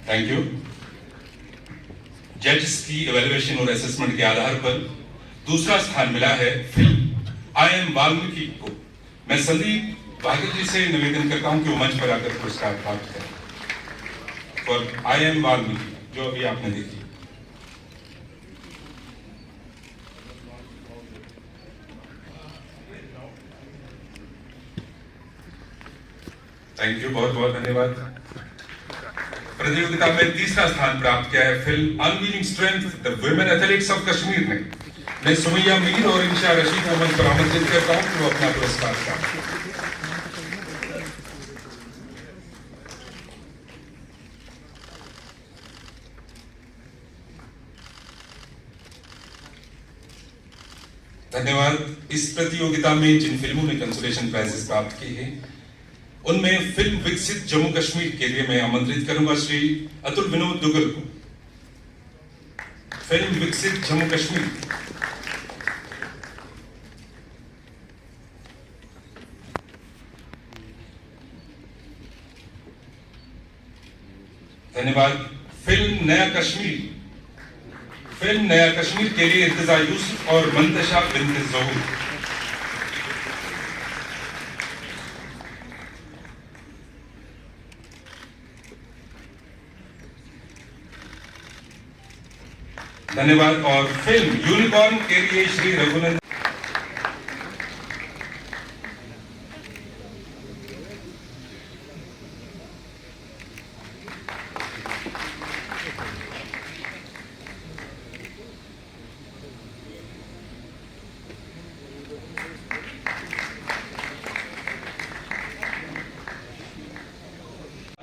Thank you. जजेस की evaluation और असेसमेंट के आधार पर दूसरा स्थान मिला है फिल्म आई एम वाल्मीकि को। मैं संदीप भागवत जी से निवेदन करता हूं कि वो मंच पर आकर पुरस्कार प्राप्त करें फॉर आई एम वाल्मीकि, जो अभी आपने देखी। थैंक यू, बहुत बहुत धन्यवाद। प्रतियोगिता में तीसरा स्थान प्राप्त किया है film unveiling strength the women athletics of Kashmir ने। मैं सुमैया मीर और इंशा रशीद को मंच पर आमंत्रित करता हूं कि वो अपना पुरस्कार प्राप्त करें। धन्यवाद। इस प्रतियोगिता में जिन फिल्मों ने कंसोलेशन प्राइजेस प्राप्त किए हैं उनमें फिल्म विकसित जम्मू कश्मीर के लिए मैं आमंत्रित करूंगा श्री अतुल विनोद दुगल को। फिल्म विकसित जम्मू कश्मीर। धन्यवाद। फिल्म नया कश्मीर। फिल्म नया कश्मीर के लिए इर्तिजा यूसुफ और मंतशा बिन्त ज़हूर। धन्यवाद। और फिल्म यूनिकॉर्न के लिए Shri Raghunandan.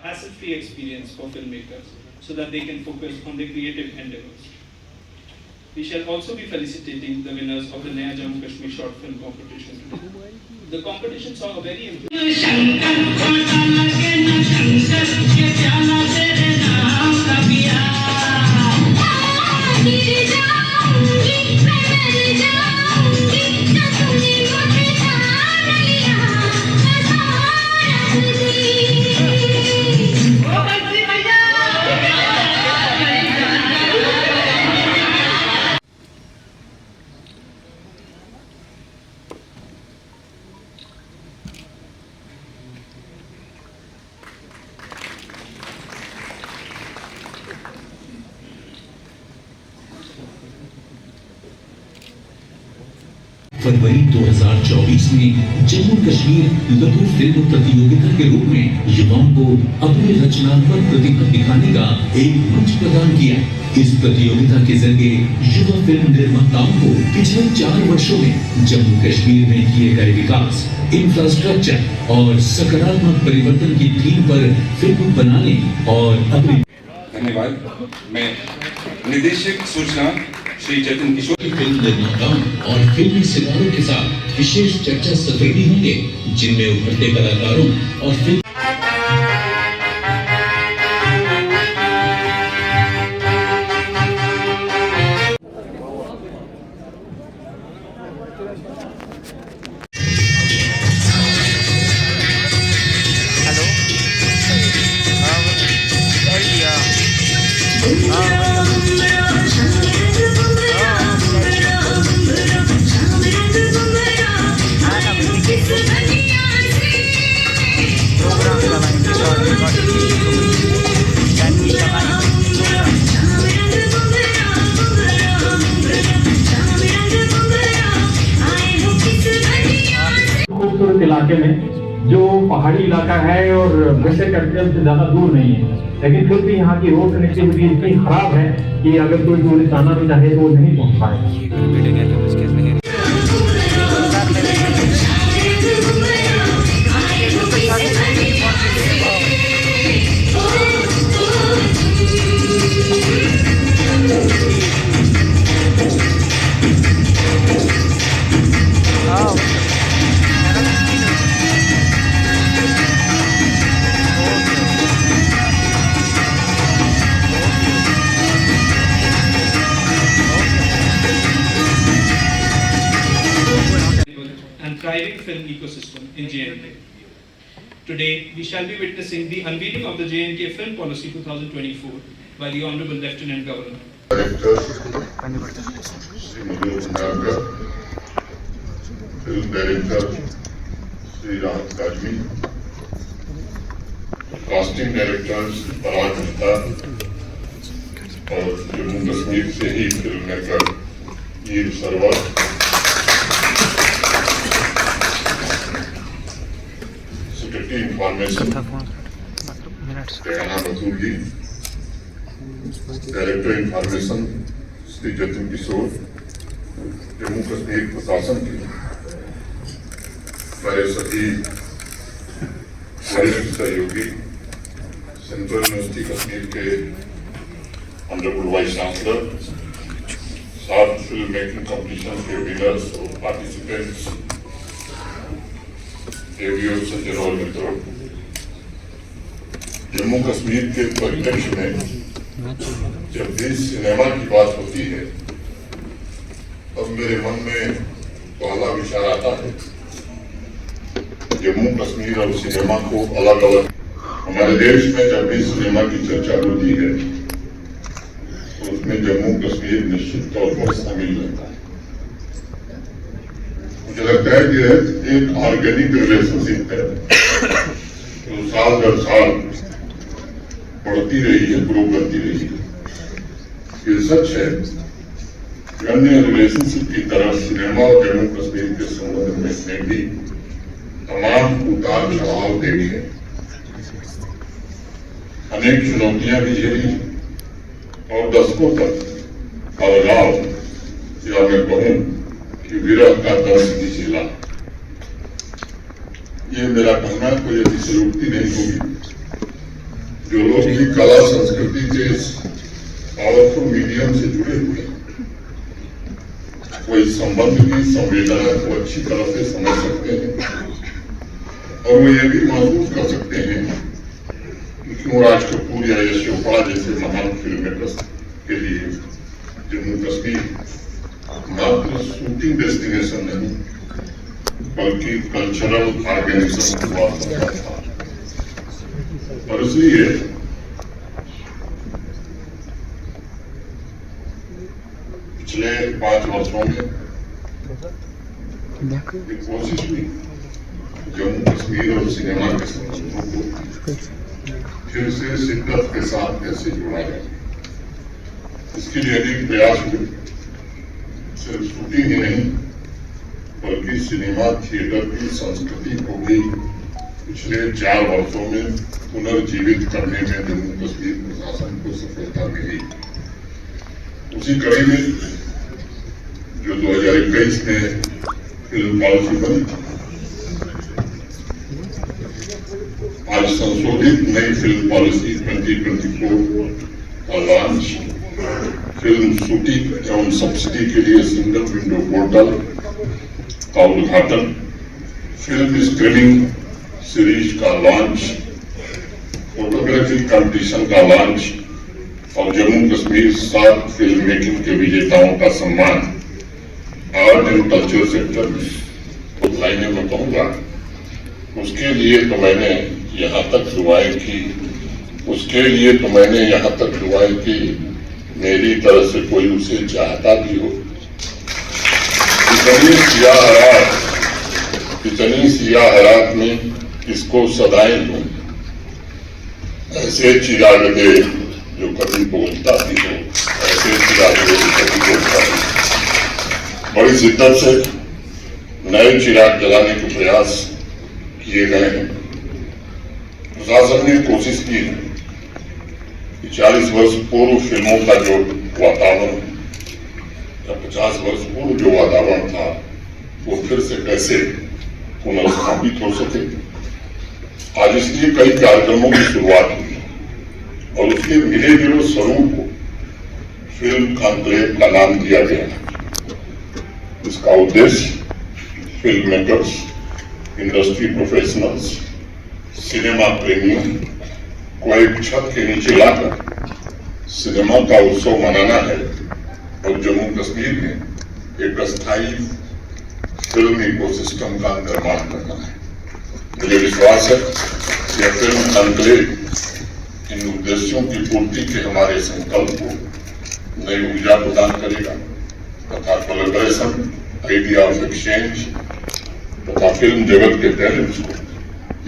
Hassle-free experience for filmmakers so that they can focus on their creative endeavors. We shall also be felicitating the winners of the Naya Jammu Kashmir short film competition. The competition saw a very फरवरी 2024 में जम्मू कश्मीर लघु film प्रतियोगिता के रूप में युवाओं को अपनी रचनात्मक प्रतिभा दिखाने का एक मंच प्रदान किया। इस प्रतियोगिता के जरिए युवा फिल्म निर्माताओं को पिछले 4 वर्षों में जम्मू कश्मीर में किए गए विकास, इंफ्रास्ट्रक्चर और सकारात्मक परिवर्तन की थीम पर फिल्म बनाने और अपने। धन्यवाद। मैं निदेशक सूचना श्री जतिन किशोर। फिल्म निर्माताओं और फिल्मी सितारों के साथ विशेष चर्चा सत्र भी होंगे जिनमें उभरते कलाकारों और फिल्म खूबसूरत इलाके में जो पहाड़ी इलाका है और वैसे कैपिटल से ज्यादा दूर नहीं है, लेकिन फिर भी यहाँ की रोड कनेक्टिविटी इतनी खराब है कि अगर कोई टूरिस्ट आना भी चाहे तो वो नहीं पहुँच पाए। and thriving film ecosystem in JNK. Today, we shall be witnessing the unveiling of the J&K Film Policy 2024 by the Honorable Lieutenant Governor. Director Sri Madhu Bhandarkar, Film Director Sri Rahat Kazmi, Casting Director Parag Gupta और जम्मू कश्मीर से ही film maker वीर server, secretary information Rehana बतूल जी, director information Shri Jatin किशोर, जम्मू कश्मीर प्रशासन के हमारे सभी वरिष्ठ सहयोगी, central university Kashmir के honourable vice chancellor, सात फिल्म मेकिंग कॉम्पिटिशन के विनर्स और पार्टिसिपेंट्स, देवियों सज्जन और मित्रों, जम्मू कश्मीर के परिप्रेक्ष्य में जब भी सिनेमा की बात होती है तब मेरे मन में पहला विचार आता है जम्मू कश्मीर और सिनेमा को अलग अलग। हमारे देश में जब भी सिनेमा की चर्चा होती है तो उसमें जम्मू कश्मीर निश्चित तौर पर शामिल रहता है। मुझे लगता है कि एक ऑर्गेनिक रिलेशनशिप है जो साल दर साल बढ़ती रही है, ग्रो करती रही है। ये सच है कि अन्य रिलेशनशिप की तरह सिनेमा और जम्मू कश्मीर के संबंध में भी तमाम उतार चढ़ाव देखे, अनेक चुनौतियां भी झेली और दशकों तक अलगाव या मैं कहूं कि विरह का दर्द भी झेला। ये मेरा कहना कोई अतिशयोक्ति नहीं होगी। जो लोग भी कला संस्कृति के पावरफुल मीडियम से जुड़े हुए हैं वो इस संबंध की संवेदना को अच्छी तरह से समझ सकते हैं और वो ये भी महसूस कर सकते हैं कि क्यों राज कपूर या यश चोपड़ा जैसे महान फिल्म मेकर्स के लिए जम्मू कश्मीर मात्र शूटिंग डेस्टिनेशन नहीं बल्कि कल्चरल ऑर्गेनाइजेशन हुआ करता था। और इसलिए पिछले 5 वर्षों में एक कोशिश हुई जम्मू कश्मीर और सिनेमा के संबंधों को फिर से शिद्दत के साथ कैसे जोड़ा जाए। इसके लिए अनेक प्रयास हुए, सिर्फ शूटिंग ही नहीं बल्कि सिनेमा थिएटर की संस्कृति को भी पिछले 4 वर्षों में पुनर्जीवित करने में जम्मू कश्मीर प्रशासन को सफलता मिली। उसी कड़ी में जो 2021 में फिल्म पॉलिसी बनी थी, आज संशोधित नई फिल्म पॉलिसी 2024 का लॉन्च, फिल्म शूटिंग एवं सब्सिडी के लिए सिंगल विंडो पोर्टल का उद्घाटन, फिल्म स्क्रीनिंग सीरीज का लॉन्च, फोटोग्राफी कंपटीशन का लॉन्च और जम्मू कश्मीर 7 फिल्म मेकिंग के विजेताओं का सम्मान आर्ट एंड कल्चर सेक्टर में कुछ लाइनें में कहूंगा। उसके लिए तो मैंने यहाँ तक दुआएं की, मेरी तरफ से कोई उसे चाहता भी हो। इतनी सियाहरात में इसको सदाएं दूं, ऐसे चिराग दे जो कभी बोलता भी हो, ऐसे चिराग दे जो कभी बोलता भी। बड़ी शिद्दत से नए चिराग जलाने के प्रयास किए गए हैं। प्रशासन ने कोशिश की है कि 40 वर्ष पूर्व फिल्मों का जो वातावरण या 50 वर्ष पूर्व जो वातावरण था वो फिर से कैसे पुनर्स्थापित हो सके। आज इसलिए कई कार्यक्रमों की शुरुआत हुई और उसके मिले जुले स्वरूप को फिल्म कॉन्क्लेव का नाम दिया गया। इसका उद्देश्य film makers, industry professionals, cinema प्रेमियों को एक छत के नीचे लाकर सिनेमा का उत्सव मनाना है और जम्मू कश्मीर में एक अस्थायी फिल्म इकोसिस्टम का निर्माण करना है। मुझे विश्वास है कि यह फिल्म कॉन्क्लेव इन उद्देश्यों की पूर्ति के हमारे संकल्प को नई ऊर्जा प्रदान करेगा तथा कोलैबोरेशन, आइडिया ऑफ एक्सचेंज तथा फिल्म जगत के टैलेंट्स को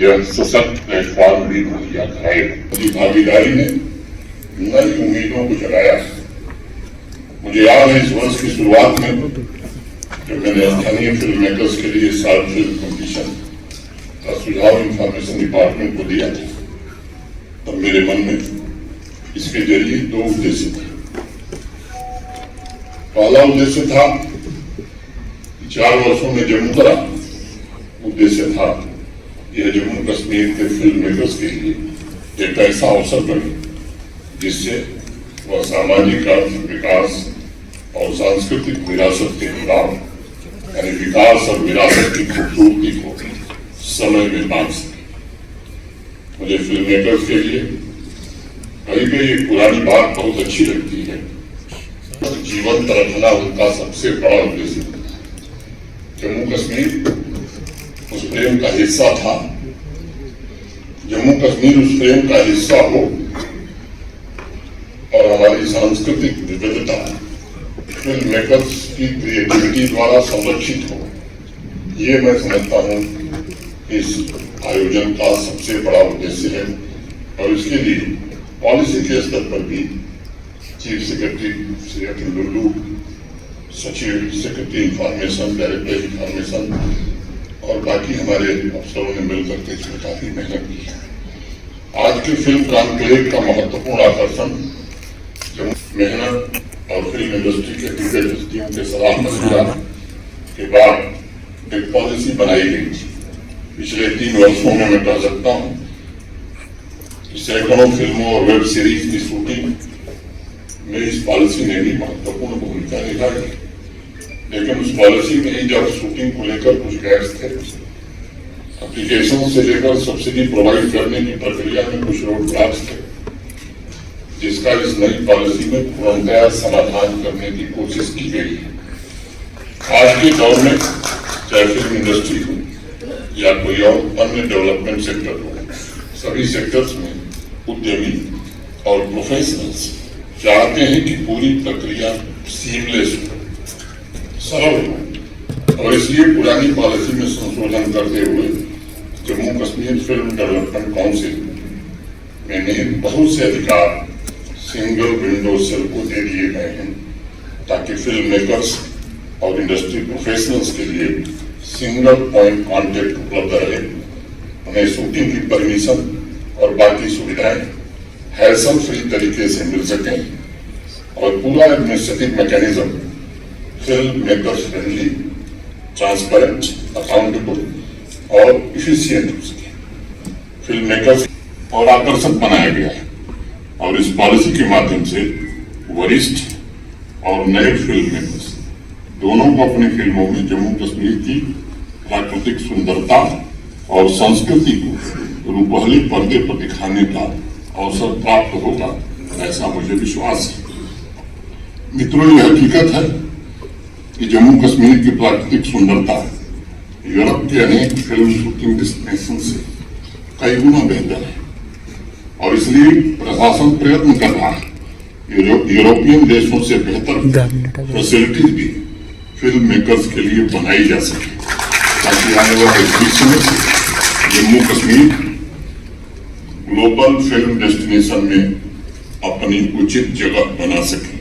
यह सशक्त प्लेटफॉर्म भी मुहैया कराएगा। उनकी भागीदारी ने नई उम्मीदों को जगाया। मुझे याद है इस वर्ष की शुरुआत में जब मैंने स्थानीय फिल्म मेकर्स के लिए शॉर्ट फिल्म कॉम्पिटिशन का सुझाव इंफॉर्मेशन डिपार्टमेंट को दिया था, तब मेरे मन में इसके जरिए दो उद्देश्य थे। पहला उद्देश्य था 4 वर्षों में जम्मू का उद्देश्य था यह जम्मू कश्मीर के फिल्म मेकर्स के लिए एक ऐसा अवसर बने जिससे वह सामाजिक आर्थिक विकास और सांस्कृतिक विरासत के खिलाफ यानी विकास और विरासत की खूबसूरती को समय में बांध सके। मुझे फिल्म मेकर्स के लिए कहीं एक पुरानी बात बहुत अच्छी लगती है, जीवंत रखना उनका सबसे बड़ा उद्देश्य था। जम्मू कश्मीर उस प्रेम का हिस्सा था। जम्मू कश्मीर उस प्रेम का हिस्सा हो और हमारी सांस्कृतिक विविधता फिल्म मेकर्स की क्रिएटिविटी द्वारा संरक्षित हो, ये मैं समझता हूँ इस आयोजन का सबसे बड़ा उद्देश्य है। और इसके लिए पॉलिसी के स्तर पर भी chief secretary Shri Atul Lulu, सचिव सेक्रेटरी इंफॉर्मेशन, डायरेक्टर इंफॉर्मेशन और बाकी हमारे अफसरों ने मिलकर के इसमें काफी मेहनत की है। आज के फिल्म कॉन्क्लेव का महत्वपूर्ण आकर्षण जो मेहनत और फिल्म इंडस्ट्री के दिग्गज हस्तियों के सलाह मशवरा के बाद एक पॉलिसी बनाई गई। पिछले 3 वर्षों में मैं कह सकता हूँ सैकड़ों फिल्मों और वेब सीरीज की शूटिंग में इस पॉलिसी ने भी महत्वपूर्ण भूमिका निभाई। लेकिन उस पॉलिसी में जब शूटिंग को लेकर कुछ गैप्स थे, एप्लीकेशन से लेकर सब्सिडी प्रोवाइड करने की प्रक्रिया में कुछ रोड ब्लॉक्स थे, जिसका इस नई पॉलिसी में पूर्णतया समाधान करने की कोशिश की गई है। आज के दौर में चाहे फिल्म इंडस्ट्री हो या कोई और अन्य डेवलपमेंट सेक्टर हो, सभी सेक्टर्स में उद्यमी और प्रोफेशनल्स चाहते हैं कि पूरी प्रक्रिया सीमलेस हो, सरल हो। और इसलिए पुरानी पॉलिसी में संशोधन करते हुए Jammu Kashmir film development council में बहुत से अधिकार सिंगल विंडो सेल को दे दिए गए हैं ताकि फिल्म मेकर्स और इंडस्ट्री प्रोफेशनल्स के लिए सिंगल पॉइंट कॉन्टेक्ट उपलब्ध रहे, उन्हें शूटिंग की परमिशन और बाकी सुविधाएं हैसल फ्री तरीके से मिल सकें और पूरा administrative mechanism film makers friendly, transparent, accountable और इफिशिएंट हो सके। फिल्म मेकर्स और आकर्षक बनाया गया है और इस पॉलिसी के माध्यम से वरिष्ठ और नए फिल्म मेकर्स दोनों को अपनी फिल्मों में जम्मू कश्मीर की प्राकृतिक सुंदरता और संस्कृति को रूपहली पर्दे पर दिखाने का अवसर प्राप्त होगा, ऐसा मुझे विश्वास है। मित्रों, यह हकीकत है कि जम्मू कश्मीर की प्राकृतिक सुंदरता यूरोप के अनेक फिल्म शूटिंग डेस्टिनेशन से कई गुना बेहतर है और इसलिए प्रशासन प्रयत्न कर रहा है यूरोपियन देशों से बेहतर फैसिलिटीज भी फिल्म मेकर्स के लिए बनाई जा सके ताकि आने वाले भविष्य में Jammu Kashmir global film destination में अपनी उचित जगह बना सके।